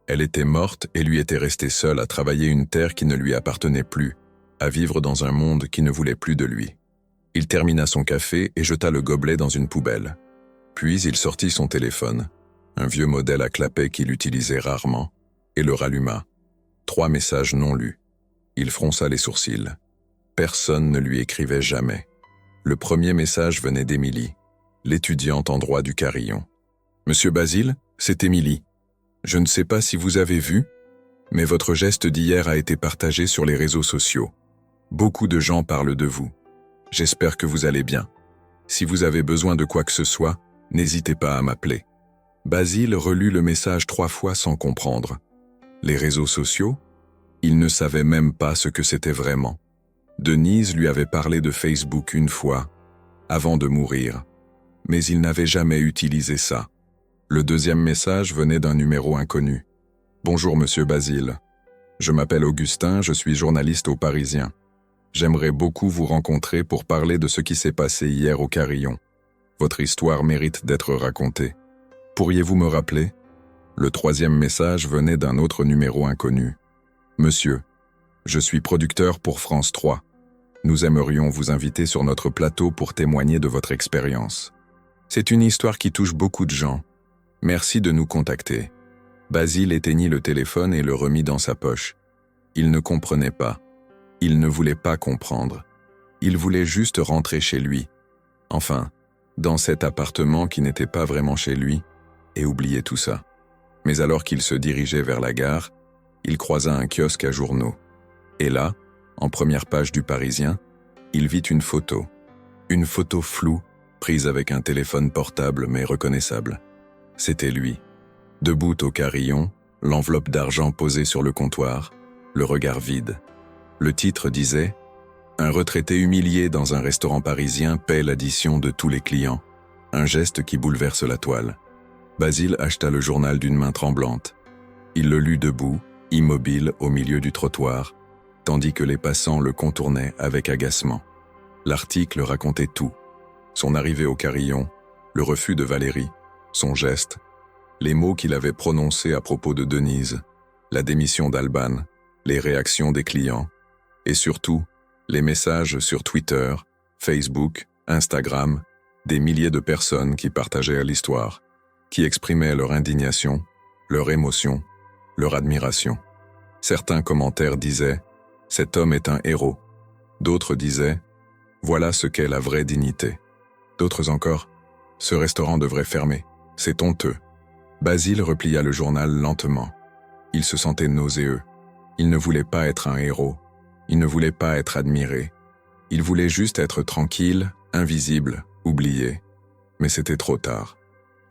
Elle était morte et lui était resté seul à travailler une terre qui ne lui appartenait plus, à vivre dans un monde qui ne voulait plus de lui. Il termina son café et jeta le gobelet dans une poubelle. Puis il sortit son téléphone, un vieux modèle à clapet qu'il utilisait rarement, et le ralluma. 3 messages non lus. Il fronça les sourcils. Personne ne lui écrivait jamais. Le premier message venait d'Émilie, l'étudiante en droit du Carillon. « Monsieur Basile, c'est Émilie. Je ne sais pas si vous avez vu, mais votre geste d'hier a été partagé sur les réseaux sociaux. Beaucoup de gens parlent de vous. J'espère que vous allez bien. Si vous avez besoin de quoi que ce soit, n'hésitez pas à m'appeler. » Basile relut le message 3 fois sans comprendre. Les réseaux sociaux? Il ne savait même pas ce que c'était vraiment. Denise lui avait parlé de Facebook 1 fois, avant de mourir, mais il n'avait jamais utilisé ça. Le deuxième message venait d'un numéro inconnu. « Bonjour Monsieur Basile. Je m'appelle Augustin, je suis journaliste au Parisien. J'aimerais beaucoup vous rencontrer pour parler de ce qui s'est passé hier au Carillon. Votre histoire mérite d'être racontée. Pourriez-vous me rappeler ?» Le troisième message venait d'un autre numéro inconnu. « Monsieur, je suis producteur pour France 3. Nous aimerions vous inviter sur notre plateau pour témoigner de votre expérience. C'est une histoire qui touche beaucoup de gens. Merci de nous contacter. » Basile éteignit le téléphone et le remit dans sa poche. Il ne comprenait pas. Il ne voulait pas comprendre. Il voulait juste rentrer chez lui. Enfin, dans cet appartement qui n'était pas vraiment chez lui, et oublier tout ça. Mais alors qu'il se dirigeait vers la gare, il croisa un kiosque à journaux. Et là, en première page du Parisien, il vit une photo. Une photo floue, prise avec un téléphone portable mais reconnaissable. C'était lui. Debout au carillon, l'enveloppe d'argent posée sur le comptoir, le regard vide. Le titre disait « Un retraité humilié dans un restaurant parisien paie l'addition de tous les clients. Un geste qui bouleverse la toile. » Basile acheta le journal d'une main tremblante. Il le lut debout, immobile au milieu du trottoir, tandis que les passants le contournaient avec agacement. L'article racontait tout. Son arrivée au carillon, le refus de Valérie, son geste, les mots qu'il avait prononcés à propos de Denise, la démission d'Alban, les réactions des clients, et surtout, les messages sur Twitter, Facebook, Instagram, des milliers de personnes qui partageaient l'histoire, qui exprimaient leur indignation, leur émotion, leur admiration. Certains commentaires disaient « Cet homme est un héros ». D'autres disaient « Voilà ce qu'est la vraie dignité ». D'autres encore « Ce restaurant devrait fermer, c'est honteux ». Basile replia le journal lentement. Il se sentait nauséeux. Il ne voulait pas être un héros. Il ne voulait pas être admiré. Il voulait juste être tranquille, invisible, oublié. Mais c'était trop tard.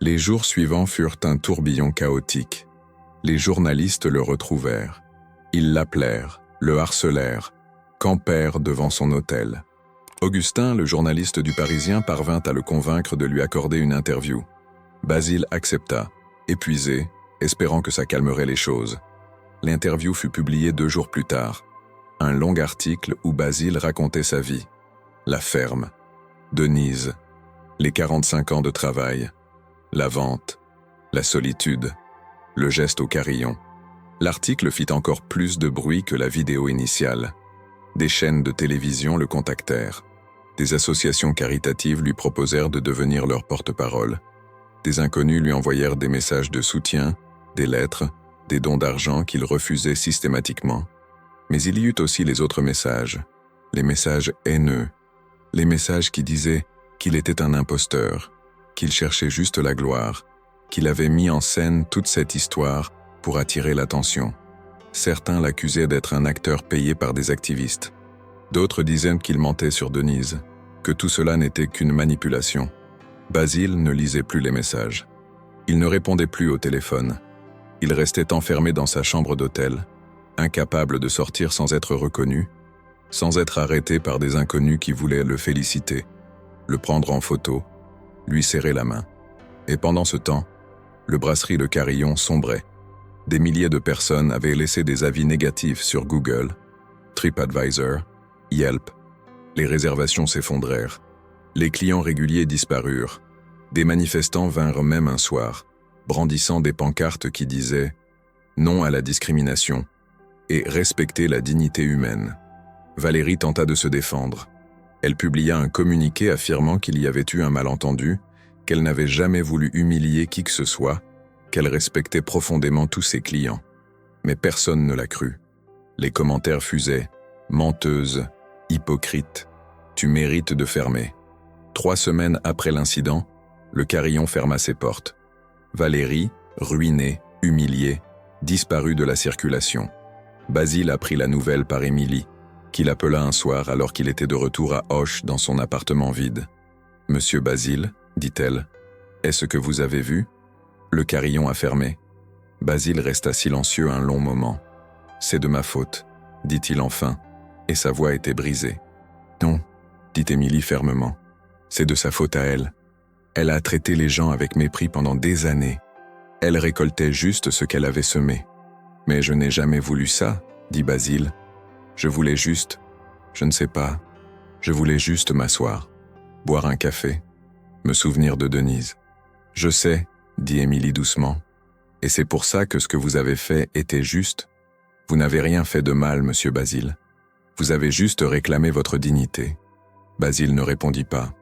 Les jours suivants furent un tourbillon chaotique. Les journalistes le retrouvèrent. Ils l'appelèrent, le harcelèrent, campèrent devant son hôtel. Augustin, le journaliste du Parisien, parvint à le convaincre de lui accorder une interview. Basile accepta, épuisé, espérant que ça calmerait les choses. L'interview fut publiée 2 jours plus tard. Un long article où Basile racontait sa vie. La ferme, Denise, les 45 ans de travail, la vente, la solitude, le geste au carillon. L'article fit encore plus de bruit que la vidéo initiale. Des chaînes de télévision le contactèrent. Des associations caritatives lui proposèrent de devenir leur porte-parole. Des inconnus lui envoyèrent des messages de soutien, des lettres, des dons d'argent qu'il refusait systématiquement. Mais il y eut aussi les autres messages, les messages haineux, les messages qui disaient qu'il était un imposteur, qu'il cherchait juste la gloire, qu'il avait mis en scène toute cette histoire pour attirer l'attention. Certains l'accusaient d'être un acteur payé par des activistes. D'autres disaient qu'il mentait sur Denise, que tout cela n'était qu'une manipulation. Basile ne lisait plus les messages. Il ne répondait plus au téléphone. Il restait enfermé dans sa chambre d'hôtel, incapable de sortir sans être reconnu, sans être arrêté par des inconnus qui voulaient le féliciter, le prendre en photo, lui serrer la main. Et pendant ce temps, le brasserie Le Carillon sombrait. Des milliers de personnes avaient laissé des avis négatifs sur Google, TripAdvisor, Yelp. Les réservations s'effondrèrent. Les clients réguliers disparurent. Des manifestants vinrent même un soir, brandissant des pancartes qui disaient « Non à la discrimination » et « Respecter la dignité humaine ». Valérie tenta de se défendre. Elle publia un communiqué affirmant qu'il y avait eu un malentendu, qu'elle n'avait jamais voulu humilier qui que ce soit, qu'elle respectait profondément tous ses clients. Mais personne ne la crut. Les commentaires fusaient « Menteuse, hypocrite, tu mérites de fermer ». 3 semaines après l'incident, le carillon ferma ses portes. Valérie, ruinée, humiliée, disparut de la circulation. Basile apprit la nouvelle par Émilie, qui l'appela un soir alors qu'il était de retour à Auch dans son appartement vide. « Monsieur Basile, dit-elle, est-ce que vous avez vu ? Le carillon a fermé. » Basile resta silencieux un long moment. « C'est de ma faute, dit-il enfin, et sa voix était brisée. « Non, dit Émilie fermement. C'est de sa faute à elle. Elle a traité les gens avec mépris pendant des années. Elle récoltait juste ce qu'elle avait semé. Mais je n'ai jamais voulu ça, dit Basile. Je voulais juste, je ne sais pas, je voulais juste m'asseoir, boire un café, me souvenir de Denise. Je sais, dit Émilie doucement, et c'est pour ça que ce que vous avez fait était juste. Vous n'avez rien fait de mal, monsieur Basile. Vous avez juste réclamé votre dignité. Basile ne répondit pas.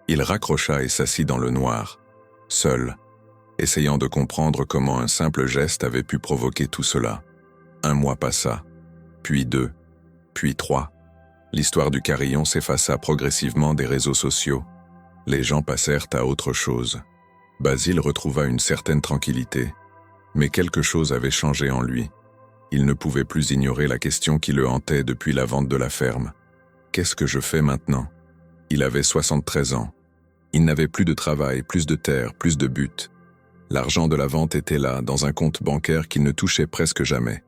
Il raccrocha et s'assit dans le noir, seul, essayant de comprendre comment un simple geste avait pu provoquer tout cela. 1 mois passa, puis 2, puis 3. L'histoire du carillon s'effaça progressivement des réseaux sociaux. Les gens passèrent à autre chose. Basile retrouva une certaine tranquillité, mais quelque chose avait changé en lui. Il ne pouvait plus ignorer la question qui le hantait depuis la vente de la ferme. Qu'est-ce que je fais maintenant ? Il avait 73 ans. Il n'avait plus de travail, plus de terre, plus de but. L'argent de la vente était là, dans un compte bancaire qu'il ne touchait presque jamais.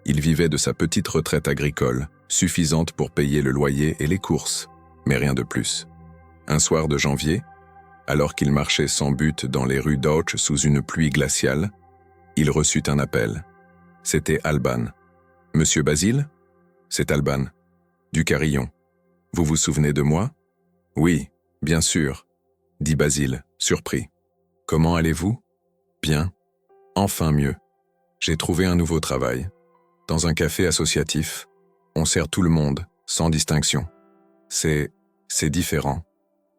Il vivait de sa petite retraite agricole, suffisante pour payer le loyer et les courses, mais rien de plus. Un soir de janvier, alors qu'il marchait sans but dans les rues d'Auch sous une pluie glaciale, il reçut un appel. C'était Alban. « Monsieur Basile ? C'est Alban. Du Carillon. Vous vous souvenez de moi ? Oui, bien sûr, dit Basile, surpris. Comment allez-vous? Bien. Enfin mieux. J'ai trouvé un nouveau travail. Dans un café associatif, on sert tout le monde, sans distinction. C'est différent.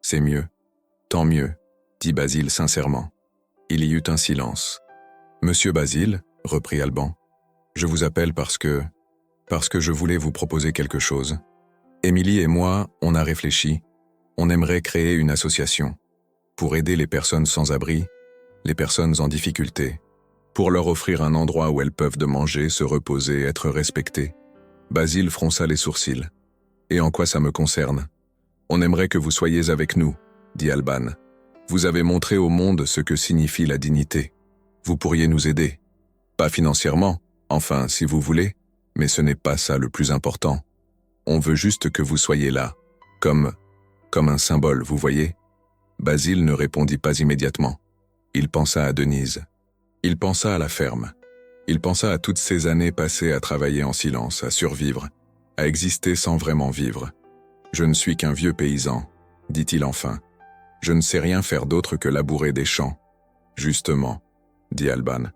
C'est mieux. Tant mieux, dit Basile sincèrement. Il y eut un silence. Monsieur Basile, reprit Alban, je vous appelle parce que je voulais vous proposer quelque chose. Émilie et moi, on a réfléchi. On aimerait créer une association pour aider les personnes sans abri, les personnes en difficulté, pour leur offrir un endroit où elles peuvent de manger, se reposer, être respectées. Basile fronça les sourcils. Et en quoi ça me concerne? On aimerait que vous soyez avec nous, dit Alban. Vous avez montré au monde ce que signifie la dignité. Vous pourriez nous aider. Pas financièrement, enfin, si vous voulez, mais ce n'est pas ça le plus important. On veut juste que vous soyez là, comme un symbole, vous voyez? Basile ne répondit pas immédiatement. Il pensa à Denise. Il pensa à la ferme. Il pensa à toutes ces années passées à travailler en silence, à survivre, à exister sans vraiment vivre. Je ne suis qu'un vieux paysan, dit-il enfin. Je ne sais rien faire d'autre que labourer des champs. Justement, dit Alban.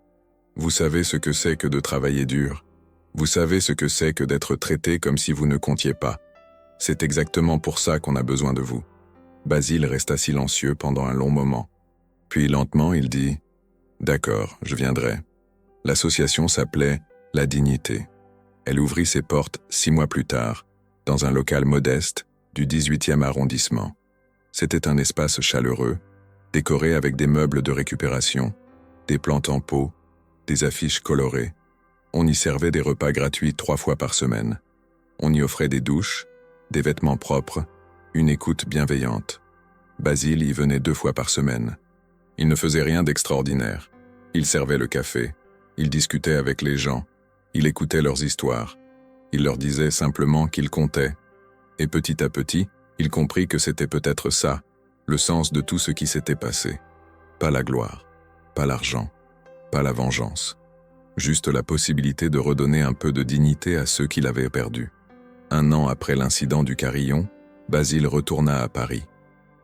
Vous savez ce que c'est que de travailler dur. Vous savez ce que c'est que d'être traité comme si vous ne comptiez pas. C'est exactement pour ça qu'on a besoin de vous. Basile resta silencieux pendant un long moment. Puis lentement, il dit « D'accord, je viendrai ». L'association s'appelait « La Dignité ». Elle ouvrit ses portes 6 mois plus tard, dans un local modeste du 18e arrondissement. C'était un espace chaleureux, décoré avec des meubles de récupération, des plantes en pot, des affiches colorées. On y servait des repas gratuits 3 fois par semaine. On y offrait des douches, des vêtements propres, une écoute bienveillante. Basile y venait 2 fois par semaine. Il ne faisait rien d'extraordinaire. Il servait le café, il discutait avec les gens, il écoutait leurs histoires. Il leur disait simplement qu'ils comptaient. Et petit à petit, il comprit que c'était peut-être ça, le sens de tout ce qui s'était passé. Pas la gloire, pas l'argent, pas la vengeance. Juste la possibilité de redonner un peu de dignité à ceux qui l'avaient perdu. 1 an après l'incident du carillon, Basile retourna à Paris.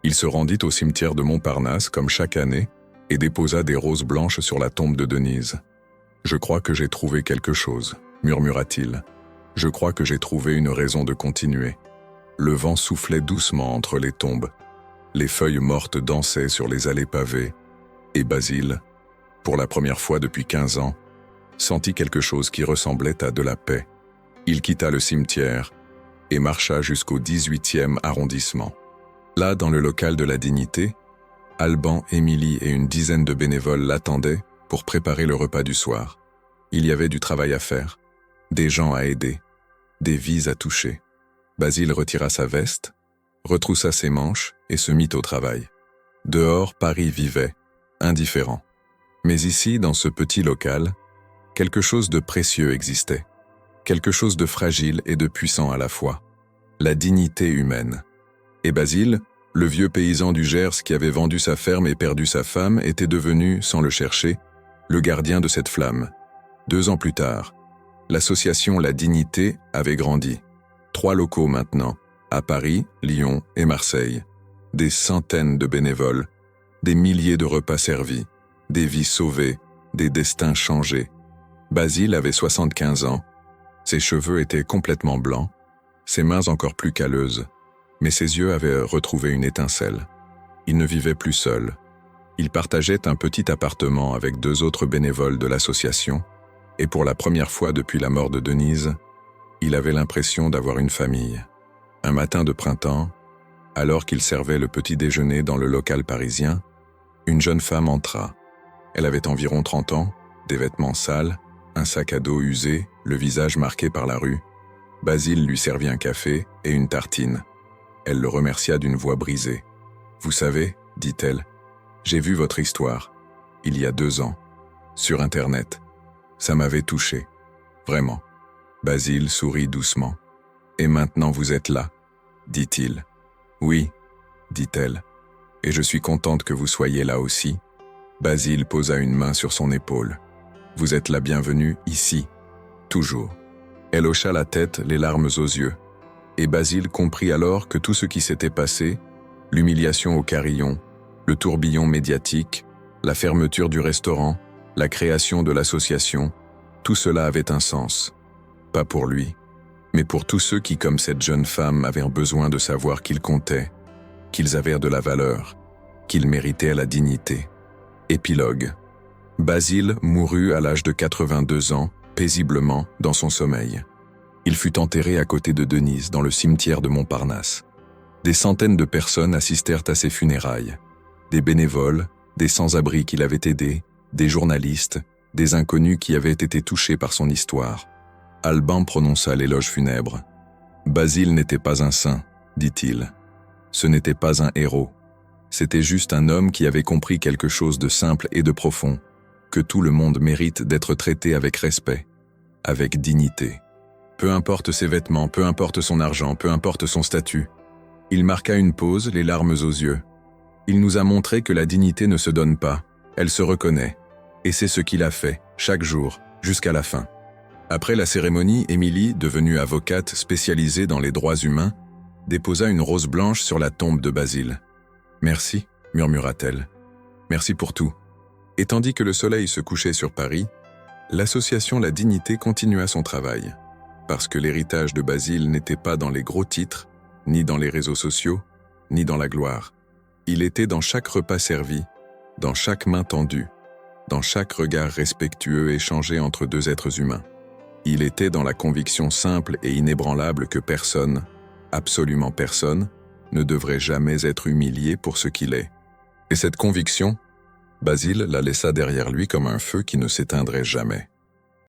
Il se rendit au cimetière de Montparnasse comme chaque année et déposa des roses blanches sur la tombe de Denise. « Je crois que j'ai trouvé quelque chose », murmura-t-il. « Je crois que j'ai trouvé une raison de continuer. » Le vent soufflait doucement entre les tombes. Les feuilles mortes dansaient sur les allées pavées. Et Basile, pour la première fois depuis 15 ans, sentit quelque chose qui ressemblait à de la paix. Il quitta le cimetière et marcha jusqu'au 18e arrondissement. Là, dans le local de la Dignité, Alban, Émilie et une dizaine de bénévoles l'attendaient pour préparer le repas du soir. Il y avait du travail à faire, des gens à aider, des vies à toucher. Basile retira sa veste, retroussa ses manches et se mit au travail. Dehors, Paris vivait, indifférent. Mais ici, dans ce petit local, quelque chose de précieux existait. Quelque chose de fragile et de puissant à la fois. La dignité humaine. Et Basile, le vieux paysan du Gers qui avait vendu sa ferme et perdu sa femme, était devenu, sans le chercher, le gardien de cette flamme. 2 ans plus tard, l'association La Dignité avait grandi. 3 locaux maintenant, à Paris, Lyon et Marseille. Des centaines de bénévoles, des milliers de repas servis, des vies sauvées, des destins changés. Basile avait 75 ans. Ses cheveux étaient complètement blancs, ses mains encore plus calleuses, mais ses yeux avaient retrouvé une étincelle. Il ne vivait plus seul. Il partageait un petit appartement avec 2 autres bénévoles de l'association, et pour la première fois depuis la mort de Denise, il avait l'impression d'avoir une famille. Un matin de printemps, alors qu'il servait le petit déjeuner dans le local parisien, une jeune femme entra. Elle avait environ 30 ans, des vêtements sales, un sac à dos usé, le visage marqué par la rue. Basile lui servit un café et une tartine. Elle le remercia d'une voix brisée. « Vous savez, dit-elle, j'ai vu votre histoire, il y a 2 ans, sur Internet. Ça m'avait touché, vraiment. » Basile sourit doucement. « Et maintenant vous êtes là, dit-il. »« Oui, dit-elle, et je suis contente que vous soyez là aussi. » Basile posa une main sur son épaule. « Vous êtes la bienvenue ici, toujours. » Elle hocha la tête, les larmes aux yeux. Et Basile comprit alors que tout ce qui s'était passé L'humiliation au carillon, le tourbillon médiatique, la fermeture du restaurant, la création de l'association, tout cela avait un sens. Pas pour lui, mais pour tous ceux qui, comme cette jeune femme, avaient besoin de savoir qu'ils comptaient, qu'ils avaient de la valeur, qu'ils méritaient la dignité. Épilogue. Basile mourut à l'âge de 82 ans, paisiblement, dans son sommeil. Il fut enterré à côté de Denise, dans le cimetière de Montparnasse. Des centaines de personnes assistèrent à ses funérailles. Des bénévoles, des sans-abri qu'il avait aidés, des journalistes, des inconnus qui avaient été touchés par son histoire. Alban prononça l'éloge funèbre. Basile n'était pas un saint, dit-il. Ce n'était pas un héros. C'était juste un homme qui avait compris quelque chose de simple et de profond, que tout le monde mérite d'être traité avec respect, avec dignité. Peu importe ses vêtements, peu importe son argent, peu importe son statut. Il marqua une pause, les larmes aux yeux. Il nous a montré que la dignité ne se donne pas, elle se reconnaît. Et c'est ce qu'il a fait, chaque jour, jusqu'à la fin. Après la cérémonie, Émilie, devenue avocate spécialisée dans les droits humains, déposa une rose blanche sur la tombe de Basile. « Merci », murmura-t-elle. « Merci pour tout. » Et tandis que le soleil se couchait sur Paris, l'association La Dignité continua son travail. Parce que l'héritage de Basile n'était pas dans les gros titres, ni dans les réseaux sociaux, ni dans la gloire. Il était dans chaque repas servi, dans chaque main tendue, dans chaque regard respectueux échangé entre deux êtres humains. Il était dans la conviction simple et inébranlable que personne, absolument personne, ne devrait jamais être humilié pour ce qu'il est. Et cette conviction, Basile la laissa derrière lui comme un feu qui ne s'éteindrait jamais.